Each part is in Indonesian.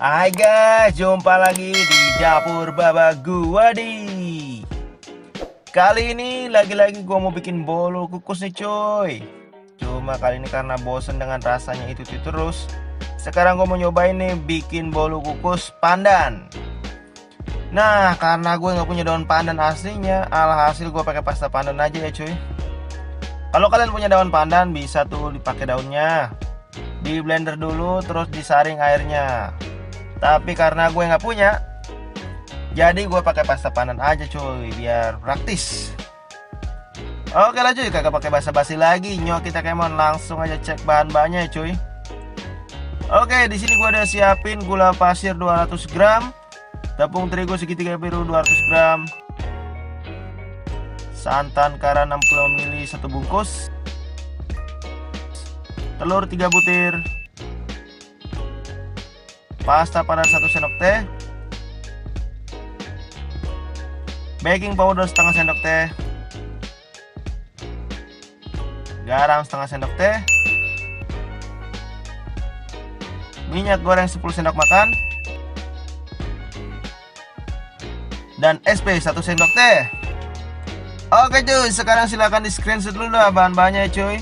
Hai guys, jumpa lagi di dapur Baba gua di. Kali ini lagi-lagi gua mau bikin bolu kukus nih coy. Cuma kali ini karena bosen dengan rasanya itu terus. Sekarang gua mau nyobain nih bikin bolu kukus pandan. Nah, karena gue nggak punya daun pandan aslinya, alhasil gue pakai pasta pandan aja ya cuy. Kalau kalian punya daun pandan bisa tuh dipakai daunnya. Di blender dulu terus disaring airnya. Tapi karena gue nggak punya, jadi gue pakai pasta pandan aja cuy, biar praktis. Oke lah cuy, kagak pakai basa-basi lagi. Nyok kita kemon langsung aja cek bahan-bahannya ya cuy. Oke, di sini gue udah siapin gula pasir 200 gram, tepung terigu segitiga biru 200 gram, santan kara 60 ml 1 bungkus, telur 3 butir, pasta pandan 1 sendok teh, baking powder setengah sendok teh, garam setengah sendok teh, minyak goreng 10 sendok makan, dan SP 1 sendok teh. Oke cuy, sekarang silahkan di screenshot dulu lah bahan-bahannya cuy.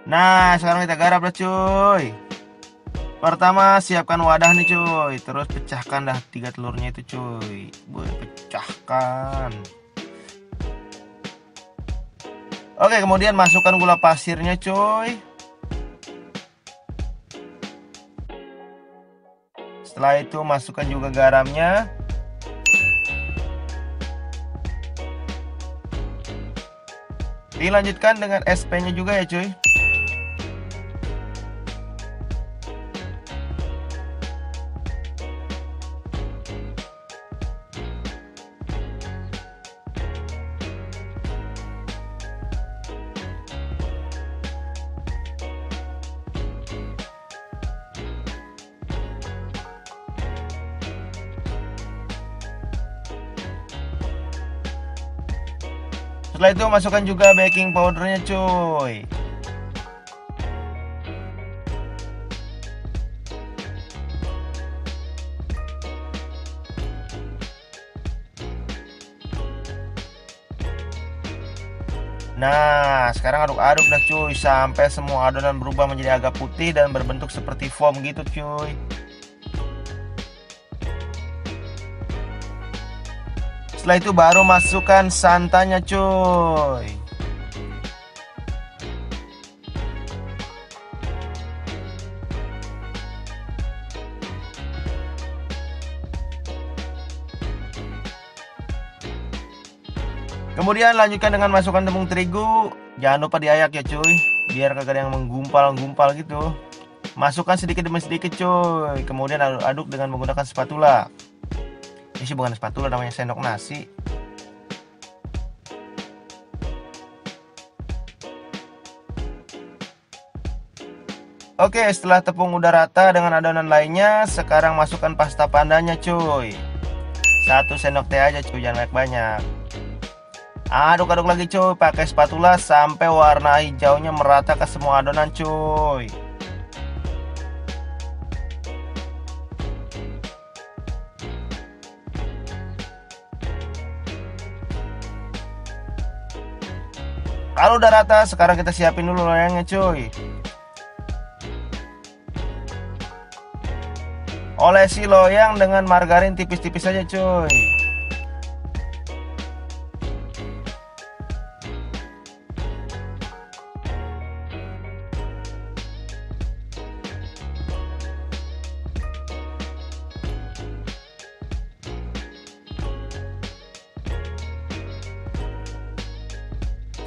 Nah, sekarang kita garap lah cuy. Pertama siapkan wadah nih cuy, terus pecahkan dah 3 telurnya itu cuy. Boleh pecahkan. Oke, kemudian masukkan gula pasirnya cuy. Setelah itu masukkan juga garamnya. Dilanjutkan dengan SP-nya juga ya cuy. Setelah itu masukkan juga baking powdernya cuy. Nah, sekarang aduk-aduk dah cuy sampai semua adonan berubah menjadi agak putih dan berbentuk seperti foam gitu cuy. Setelah itu baru masukkan santannya cuy. Kemudian lanjutkan dengan masukkan tepung terigu. Jangan lupa diayak ya cuy, biar kagak ada yang menggumpal-gumpal gitu. Masukkan sedikit demi sedikit cuy. Kemudian aduk-aduk dengan menggunakan spatula. Ini sih bukan spatula, namanya sendok nasi. Oke, setelah tepung udah rata dengan adonan lainnya, sekarang masukkan pasta pandannya cuy. 1 sendok teh aja cuy, jangan banyak. Aduk-aduk lagi cuy pakai spatula sampai warna hijaunya merata ke semua adonan cuy. Kalau udah rata, sekarang kita siapin dulu loyangnya cuy. Olesi loyang dengan margarin tipis-tipis aja cuy.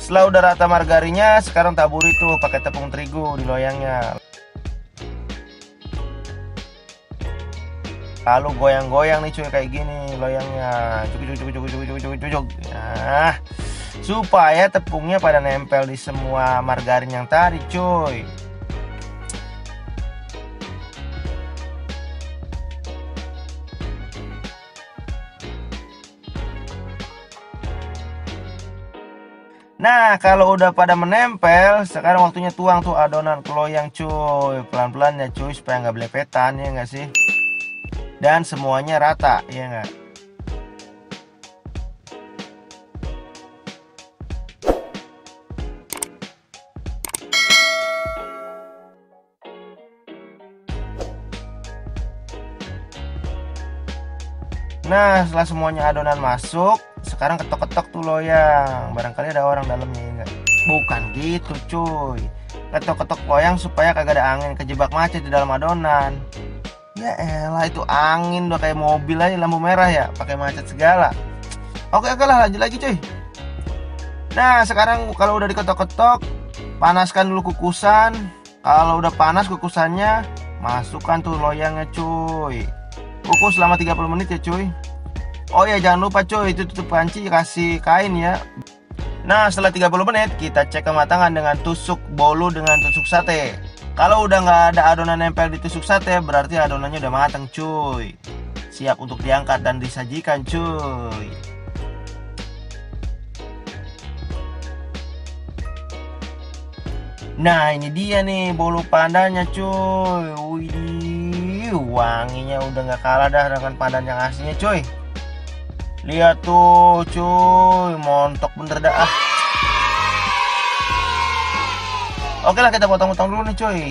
Setelah udah rata margarinnya, sekarang taburi tuh pakai tepung terigu di loyangnya. Lalu goyang-goyang nih cuy kayak gini loyangnya. Cuk. Nah, supaya tepungnya pada nempel di semua margarin yang tadi cuy. Nah, kalau udah pada menempel, sekarang waktunya tuang tuh adonan loyang cuy. Pelan-pelan ya cuy, supaya nggak belepetan ya nggak sih? Dan semuanya rata ya nggak? Nah, setelah semuanya adonan masuk, sekarang ketok-ketok tuh loyang. Barangkali ada orang dalamnya ya nggak? Bukan gitu cuy. Ketok-ketok loyang supaya kagak ada angin kejebak macet di dalam adonan. Ya elah, itu angin udah kayak mobil aja lampu merah ya, pakai macet segala. Oke oke lah, lanjut lagi cuy. Nah, sekarang kalau udah diketok-ketok, panaskan dulu kukusan. Kalau udah panas kukusannya, masukkan tuh loyangnya cuy. Kukus selama 30 menit ya cuy. Oh ya, jangan lupa cuy, itu tutup panci kasih kain ya. Nah, setelah 30 menit kita cek kematangan dengan tusuk bolu dengan tusuk sate. Kalau udah nggak ada adonan nempel di tusuk sate, berarti adonannya udah matang cuy. Siap untuk diangkat dan disajikan cuy. Nah, ini dia nih bolu pandannya cuy. Wih, wanginya udah nggak kalah dah dengan pandan yang aslinya cuy. Lihat tuh cuy, montok bener dah. Oke lah, kita potong-potong dulu nih cuy.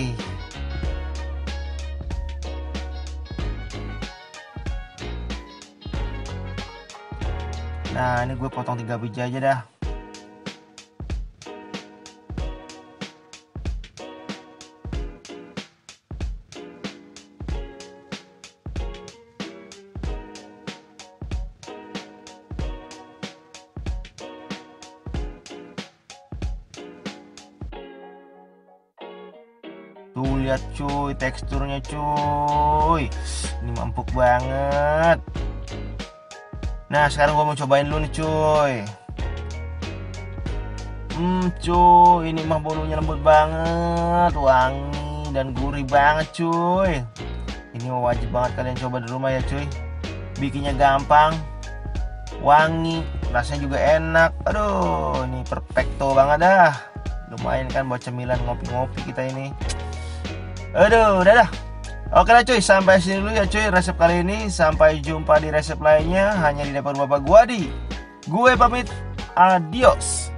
Nah, ini gue potong 3 biji aja dah. Tuh lihat cuy, teksturnya cuy. Ini empuk banget. Nah, sekarang gue mau cobain dulu nih cuy. Cuy, ini mah bolunya lembut banget, wangi dan gurih banget cuy. Ini mah wajib banget kalian coba di rumah ya cuy. Bikinnya gampang, wangi, rasanya juga enak. Aduh, ini perfecto banget dah. Lumayan kan buat cemilan ngopi-ngopi kita ini. Aduh, udah dah. Oke lah cuy, sampai sini dulu ya cuy resep kali ini. Sampai jumpa di resep lainnya hanya di dapur Bapak Guadi. Gue pamit, adios.